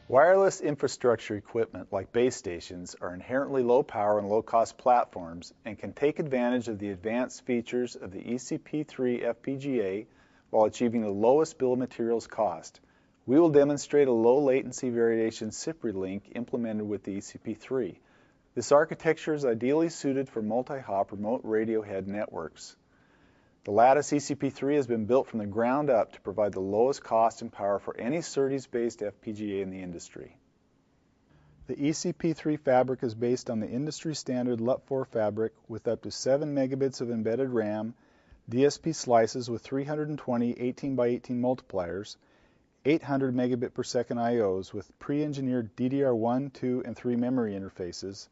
Wireless infrastructure equipment like base stations are inherently low power and low cost platforms and can take advantage of the advanced features of the ECP3 FPGA while achieving the lowest bill of materials cost. We will demonstrate a low latency variation Cpri link implemented with the ECP3. This architecture is ideally suited for multi-hop remote radio head networks. The Lattice ECP3 has been built from the ground up to provide the lowest cost and power for any SerDes-based FPGA in the industry. The ECP3 fabric is based on the industry standard LUT4 fabric with up to 7 megabits of embedded RAM, DSP slices with 320 18x18 multipliers, 800 megabit per second IOs with pre-engineered DDR1, 2, and 3 memory interfaces,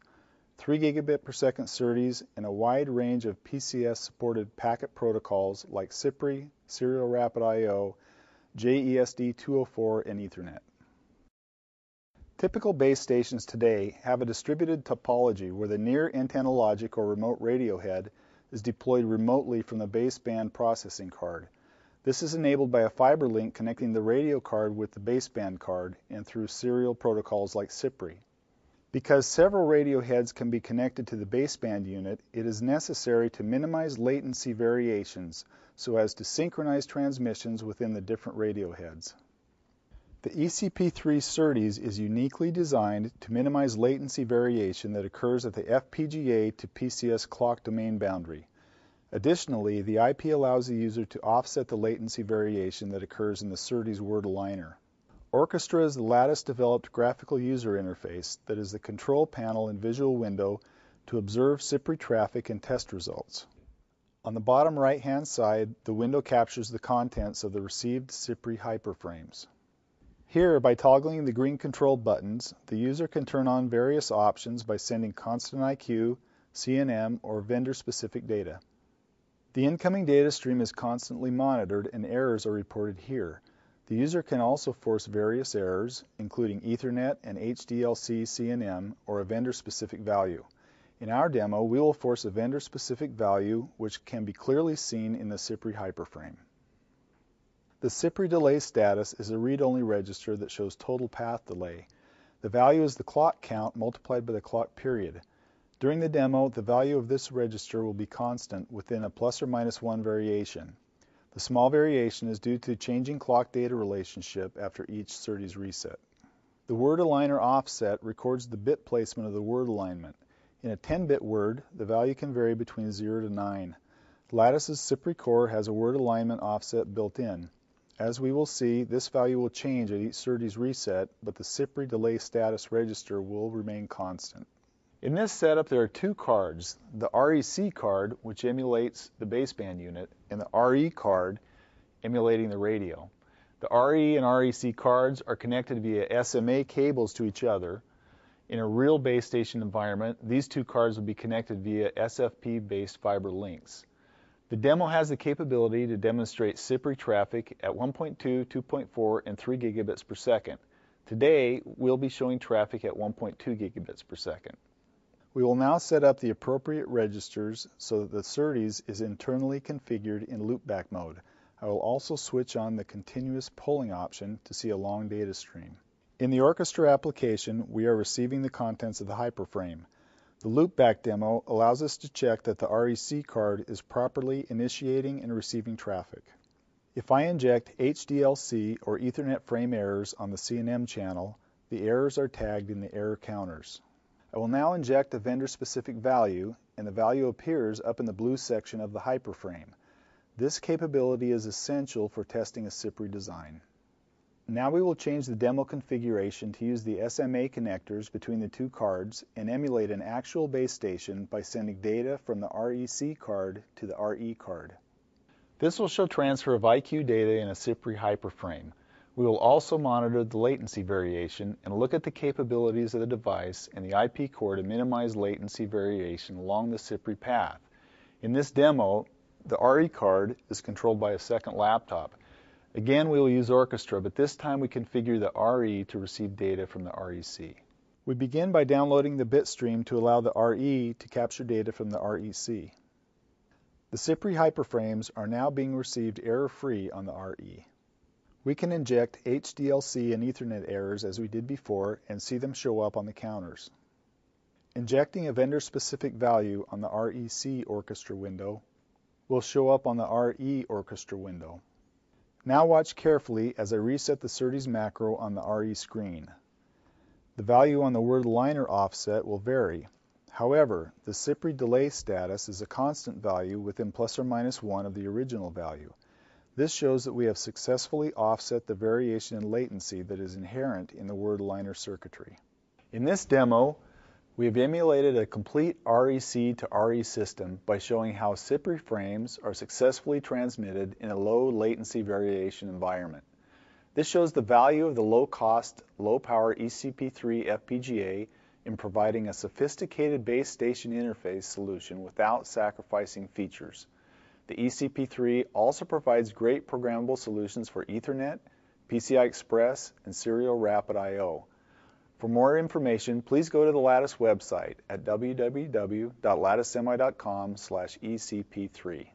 3 gigabit per second SerDes, and a wide range of PCS-supported packet protocols like Cpri, Serial Rapid I/O, JESD 204, and Ethernet. Typical base stations today have a distributed topology where the near antenna logic or remote radio head is deployed remotely from the baseband processing card. This is enabled by a fiber link connecting the radio card with the baseband card and through serial protocols like Cpri. Because several radio heads can be connected to the baseband unit, it is necessary to minimize latency variations so as to synchronize transmissions within the different radio heads. The ECP3 SerDes is uniquely designed to minimize latency variation that occurs at the FPGA to PCS clock domain boundary. Additionally, the IP allows the user to offset the latency variation that occurs in the SerDes word aligner. Orchestra is the Lattice-developed graphical user interface that is the control panel and visual window to observe Cpri traffic and test results. On the bottom right-hand side, the window captures the contents of the received Cpri hyperframes. Here, by toggling the green control buttons, the user can turn on various options by sending constant IQ, CNM, or vendor-specific data. The incoming data stream is constantly monitored and errors are reported here. The user can also force various errors, including Ethernet and HDLC CNM, or a vendor-specific value. In our demo, we will force a vendor-specific value, which can be clearly seen in the Cpri hyperframe. The Cpri delay status is a read-only register that shows total path delay. The value is the clock count multiplied by the clock period. During the demo, the value of this register will be constant within a plus or minus 1 variation. The small variation is due to changing clock data relationship after each SerDes reset. The word aligner offset records the bit placement of the word alignment. In a 10-bit word, the value can vary between 0 to 9. Lattice's Cpri core has a word alignment offset built in. As we will see, this value will change at each SerDes reset, but the Cpri delay status register will remain constant. In this setup, there are two cards, the REC card, which emulates the baseband unit, and the RE card, emulating the radio. The RE and REC cards are connected via SMA cables to each other. In a real base station environment, these two cards will be connected via SFP-based fiber links. The demo has the capability to demonstrate Cpri traffic at 1.2, 2.4, and 3 gigabits per second. Today, we'll be showing traffic at 1.2 gigabits per second. We will now set up the appropriate registers so that the SerDes is internally configured in loopback mode. I will also switch on the continuous polling option to see a long data stream. In the Orchestra application, we are receiving the contents of the hyperframe. The loopback demo allows us to check that the REC card is properly initiating and receiving traffic. If I inject HDLC or Ethernet frame errors on the CNM channel, the errors are tagged in the error counters. I will now inject a vendor-specific value, and the value appears up in the blue section of the hyperframe. This capability is essential for testing a Cpri design. Now we will change the demo configuration to use the SMA connectors between the two cards and emulate an actual base station by sending data from the REC card to the RE card. This will show transfer of IQ data in a Cpri hyperframe. We will also monitor the latency variation and look at the capabilities of the device and the IP core to minimize latency variation along the Cpri path. In this demo, the RE card is controlled by a second laptop. Again, we will use Orchestra, but this time we configure the RE to receive data from the REC. We begin by downloading the bit stream to allow the RE to capture data from the REC. The Cpri hyperframes are now being received error-free on the RE. We can inject HDLC and Ethernet errors as we did before and see them show up on the counters. Injecting a vendor-specific value on the REC orchestra window will show up on the RE orchestra window. Now watch carefully as I reset the SerDes macro on the RE screen. The value on the word liner offset will vary. However, the Cpri delay status is a constant value within plus or minus 1 of the original value. This shows that we have successfully offset the variation in latency that is inherent in the word liner circuitry. In this demo, we have emulated a complete REC to RE system by showing how Cpri frames are successfully transmitted in a low latency variation environment. This shows the value of the low-cost, low-power ECP3 FPGA in providing a sophisticated base station interface solution without sacrificing features. The ECP3 also provides great programmable solutions for Ethernet, PCI Express, and Serial Rapid I/O. For more information, please go to the Lattice website at www.latticesemi.com/ECP3.